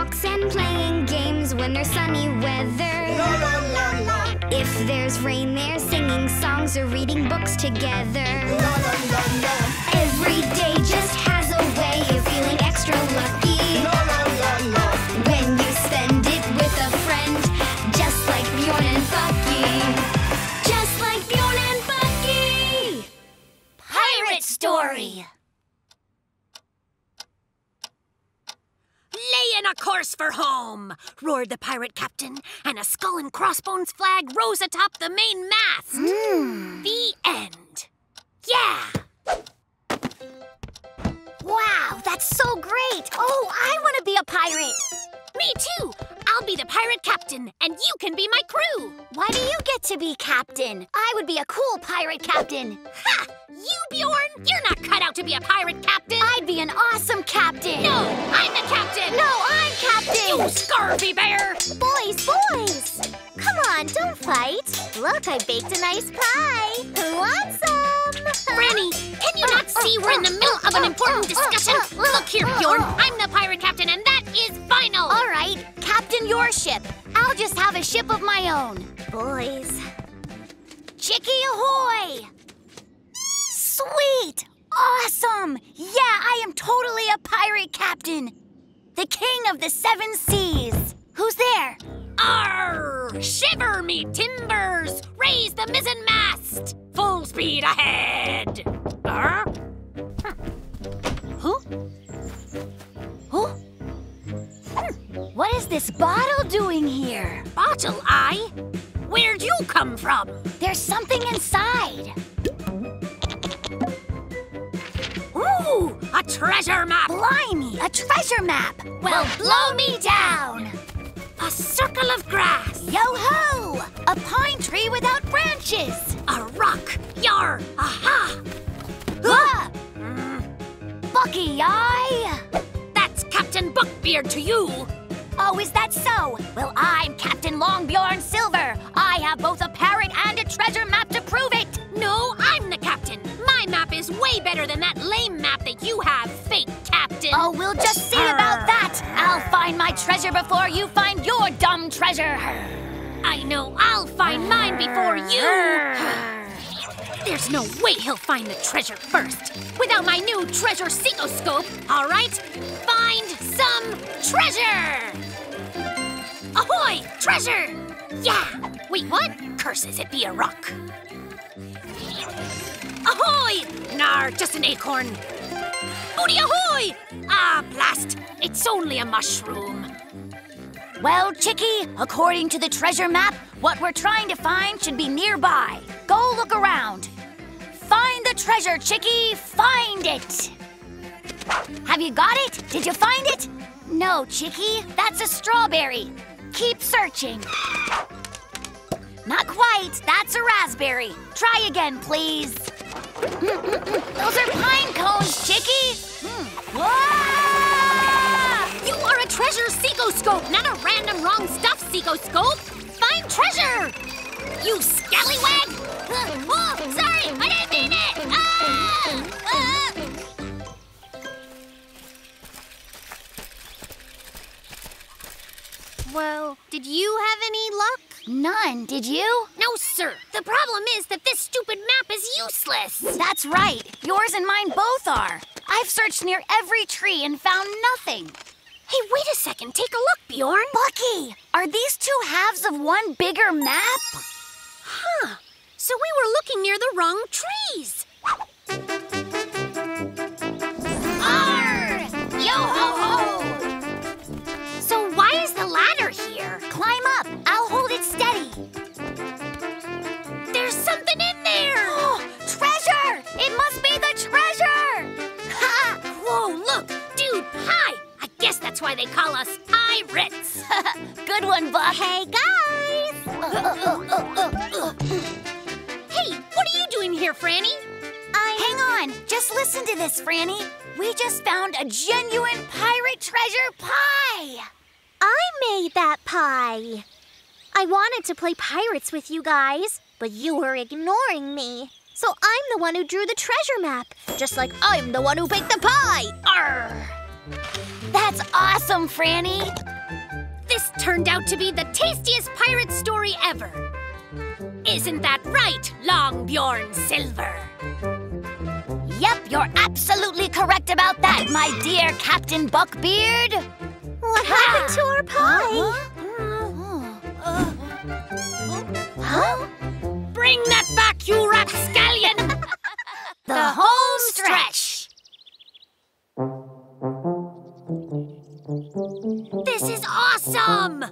walks and playing games when there's sunny weather. La la la la. If there's rain, they're singing songs or reading books together. La la la la. Every day just has a way of feeling extra lucky. La la la la. When you spend it with a friend, just like Bjorn and Bucky. Just like Bjorn and Bucky. Pirate Story. Laying a course for home, roared the pirate captain, and a skull and crossbones flag rose atop the main mast. The end. Yeah. Wow, that's so great! Oh, I want to be a pirate! Me too. I'll be the pirate captain, and you can be my crew. Why do you get to be captain? I would be a cool pirate captain. Ha! You, Bjorn? You're not cut out to be a pirate captain. I'd be an awesome captain. No, I'm the captain. No, I'm captain. You scurvy bear. Boys! Come on, don't fight. Look, I baked a nice pie. Who wants some? Franny, can you not see we're in the middle of an important discussion? Look here, Bjorn. I'm the pirate captain, and that is final. All right, captain your ship. I'll just have a ship of my own. Boys. Chicky ahoy! Sweet! Awesome! Yeah, I am totally a pirate captain. The king of the 7 seas. Who's there? Arr! Shiver me timbers! Raise the mizzen mast! Full speed ahead! Arr? Huh? Huh? What is this bottle doing here? Bottle Eye? Where'd you come from? There's something inside. Ooh, a treasure map! Blimey, a treasure map. Well, blow me down! A circle of grass! Yo-ho! A pine tree without branches. A rock! Yar! Aha! Ah! Bucky, That's Captain Buckbeard to you! Oh, is that so? Well, I'm Captain Longbjorn Silver. I have both a parrot and a treasure map to prove it. No, I'm the captain. My map is way better than that lame map that you have, fake captain. Oh, we'll just see about that. I'll find my treasure before you find your dumb treasure. I know I'll find mine before you. There's no way he'll find the treasure first. Without my new treasure secoscope, all right? Find some treasure! Ahoy, treasure! Yeah! Wait, what? Curses, it be a rock. Ahoy! Nar, just an acorn. Booty ahoy! Ah, blast! It's only a mushroom. Well, Chicky, according to the treasure map, what we're trying to find should be nearby. Go look around. Find the treasure, Chicky! Find it! Have you got it? Did you find it? No, Chicky, that's a strawberry. Keep searching. Not quite, that's a raspberry. Try again, please. Those are pine cones, Chicky. You are a treasure secoscope, not a random wrong stuff secoscope. Find treasure! You scallywag! Oh, sorry, I didn't mean it! Well, did you have any luck? None, did you? No, sir. The problem is that this stupid map is useless. That's right. Yours and mine both are. I've searched near every tree and found nothing. Hey, wait a second. Take a look, Bjorn. Bucky, are these 2 halves of one bigger map? Huh. So we were looking near the wrong trees. Arr! Yo-ho-ho! So why is the ladder here? Climb up. I'll hold it steady. There's something in there. Treasure! It must be the treasure! Ha! Whoa, look. Dude, hi. I guess that's why they call us pirates. Good one, Buck. Hey, guys! Hey, what are you doing here, Franny? Hang on. Just listen to this, Franny. We just found a genuine pirate treasure pie. I made that pie. I wanted to play pirates with you guys, but you were ignoring me. So I'm the one who drew the treasure map, just like I'm the one who baked the pie. Arr! That's awesome, Franny. This turned out to be the tastiest pirate story ever. Isn't that right, Long Bjorn Silver? Yep, you're absolutely correct about that, my dear Captain Buckbeard. What happened to our pie? Huh? Bring that back, you rapscallion! The home stretch. This is awesome!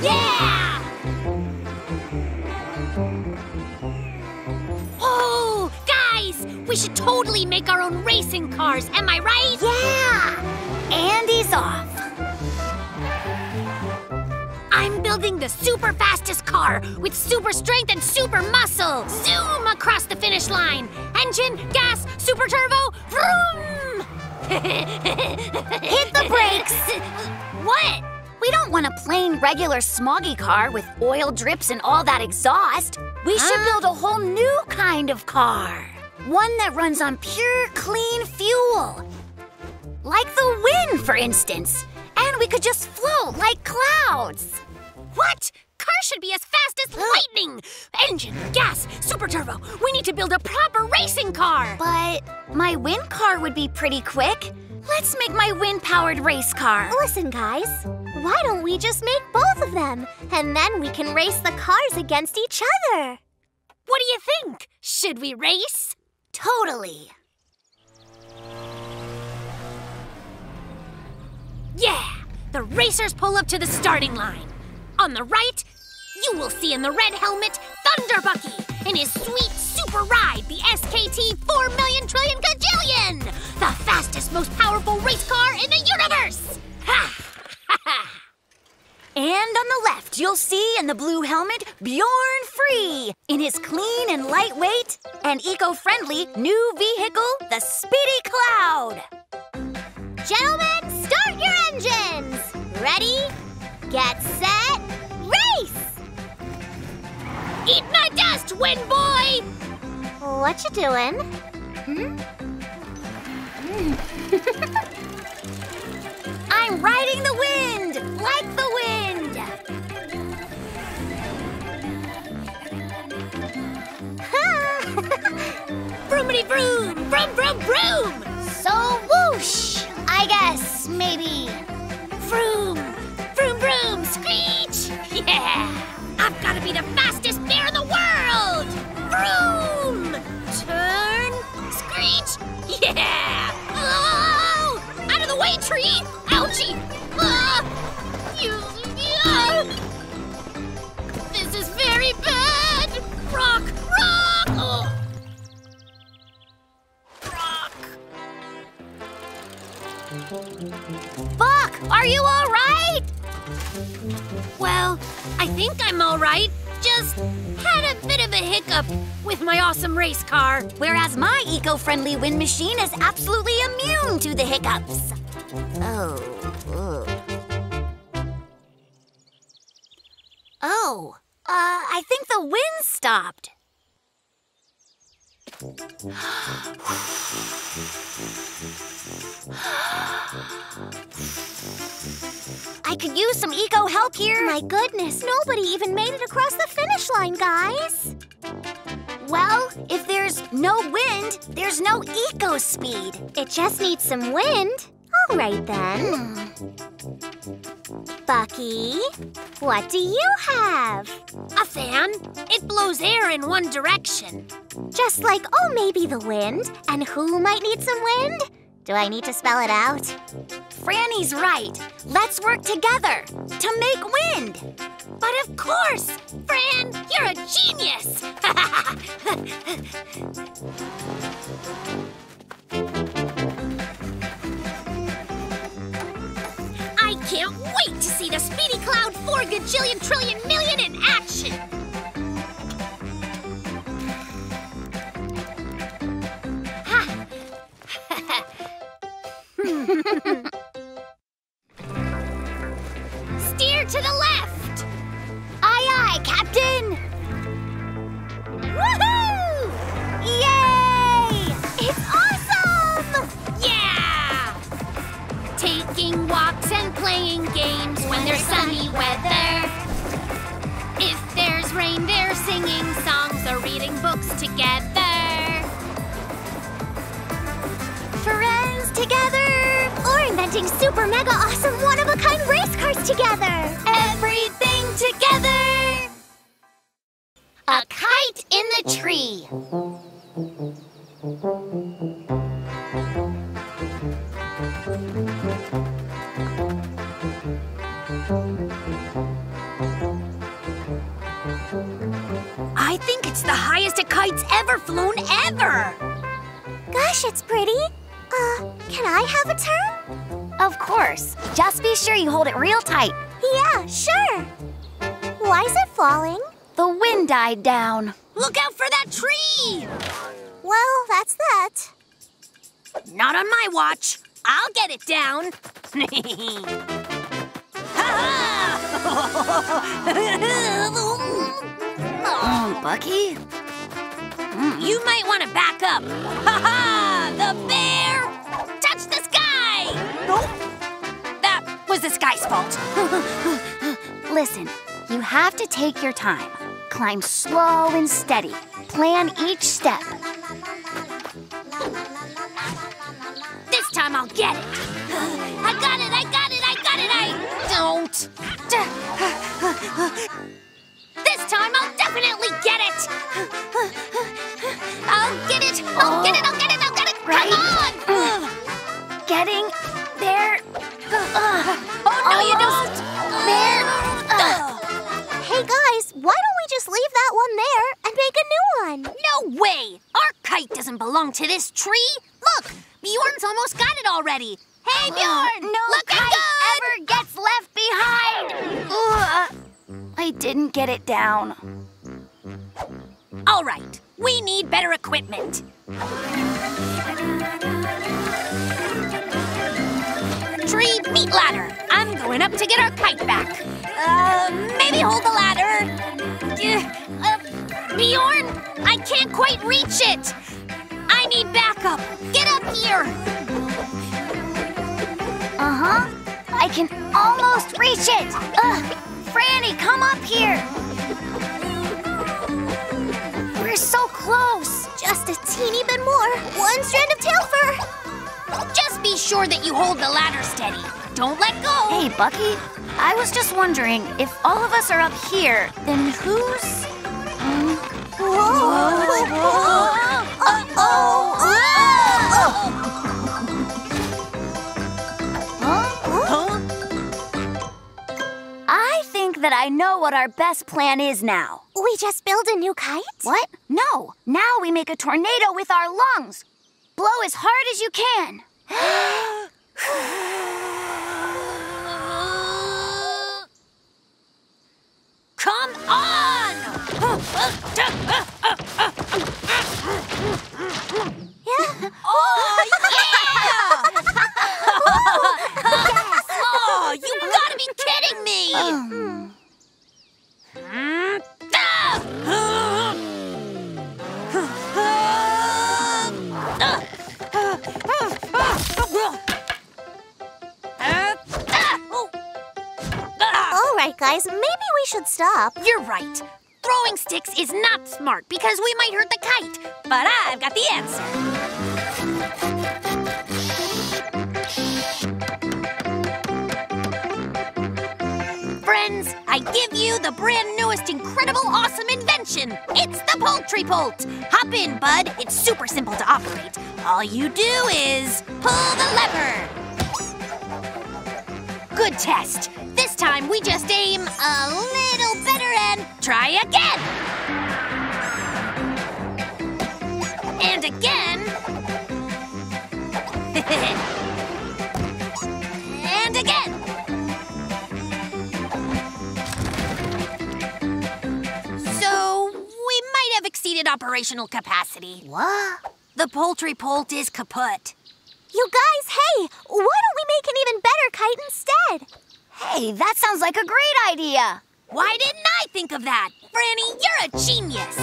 Yeah! Oh, guys, we should totally make our own racing cars, am I right? Yeah! Andy's off. I'm building the super fastest car with super strength and super muscle. Zoom across the finish line. Engine, gas, super turbo, vroom! Hit the brakes! What? We don't want a plain, regular, smoggy car with oil drips and all that exhaust. We should build a whole new kind of car. One that runs on pure, clean fuel. Like the wind, for instance. And we could just float like clouds. What? Cars should be as fast as lightning. Engine, gas, super turbo. We need to build a proper racing car. But my wind car would be pretty quick. Let's make my wind-powered race car. Listen, guys. Why don't we just make both of them? And then we can race the cars against each other. What do you think? Should we race? Totally. Yeah! The racers pull up to the starting line. On the right, you will see in the red helmet Thunder Bucky in his sweet super ride, the SKT 4,000,000,000,000 Gajillion! The fastest, most powerful race car in the universe! Ha! Ha ha! And on the left, you'll see in the blue helmet, Bjorn Free, in his clean and lightweight and eco-friendly new vehicle, the Speedy Cloud. Gentlemen, start your engines! Ready, get set, race! Eat my dust, wind boy! What you doing? I'm riding the wind, like the wind. Vroomity vroom, vroom vroom vroom! So whoosh, I guess, maybe. Vroom, vroom vroom, screech! Yeah! I've got to be the fastest bear in the world! Vroom! Turn, screech! Yeah! Oh! Out of the way, tree! Ouchie! Ah! This is very bad! Rock! Rock! Oh. Rock! Buck, are you all right? Well, I think I'm all right. Just had a bit of a hiccup with my awesome race car. Whereas my eco-friendly wind machine is absolutely immune to the hiccups. I think the wind stopped. I could use some eco help here. My goodness, nobody even made it across the finish line, guys. Well, if there's no wind, there's no eco speed. It just needs some wind. All right, then. Bucky, what do you have? A fan. It blows air in one direction. Just like, oh, maybe the wind. And who might need some wind? Do I need to spell it out? Franny's right. Let's work together to make wind. But of course! Fran, you're a genius! I can't wait to see the Speedy Cloud 4 gajillion trillion million in action! Steer to the left! Aye, aye, Captain! Woohoo! Yay! It's awesome! Yeah! playing games when there's sunny weather. If there's rain, they're singing songs or reading books together. Friends together, or inventing super mega awesome one-of-a-kind race cars together. Everything together. A kite in the tree. I think it's the highest a kite's ever flown ever. Gosh, it's pretty. Can I have a turn? Of course. Just be sure you hold it real tight. Yeah, sure. Why is it falling? The wind died down. Look out for that tree! Well, that's that. Not on my watch. I'll get it down. Oh, Bucky? You might want to back up. Ha-ha! The bear! Touch the sky! Nope. That was the sky's fault. Listen, you have to take your time. Climb slow and steady. Plan each step. This time I'll get it. I got it, I got it, I got it, I don't. This time I'll definitely get it. I'll get it, I'll get it, I'll get it, I'll get it. Right. Come on. Getting there. Oh, no, you don't. There. Hey guys, why don't we just leave that one there and make a new one? No way! Our kite doesn't belong to this tree. Look, Bjorn's almost got it already. Hey, Bjorn! No looking kite good! ever gets left behind. I didn't get it down. All right, we need better equipment. Tree, meet ladder. I'm going up to get our kite back. Maybe hold the ladder. Bjorn, I can't quite reach it. I need backup. Get up here. Uh-huh. I can almost reach it. Franny, come up here. We're so close. Just a teeny bit more. One strand of tail fur. Just be sure that you hold the ladder steady. Don't let go. Hey, Bucky. I was just wondering, if all of us are up here, then who's... I think that I know what our best plan is now. We just build a new kite? What? No. Now we make a tornado with our lungs. Blow as hard as you can. Come on! Yeah. Oh, yeah! Oh, you gotta be kidding me! All right, guys, maybe we should stop. You're right. Throwing sticks is not smart because we might hurt the kite. But I've got the answer. Friends, I give you the brand newest incredible awesome invention. It's the Poultry Bolt. Hop in, bud. It's super simple to operate. All you do is pull the lever. Good test. This time we just aim a little better and try again. And again. And again. So we might have exceeded operational capacity. What? The Poultry Bolt is kaput. You guys, hey, why don't we make an even better kite instead? Hey, that sounds like a great idea. Why didn't I think of that? Franny, you're a genius.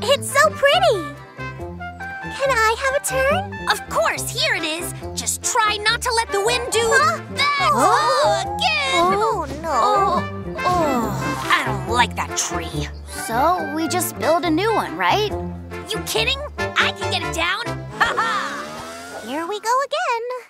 It's so pretty. Can I have a turn? Of course, here it is. Just try not to let the wind do that again. Oh, no. I don't like that tree. So we just build a new one, right? You kidding? I can get it down. Ha ha! Here we go again.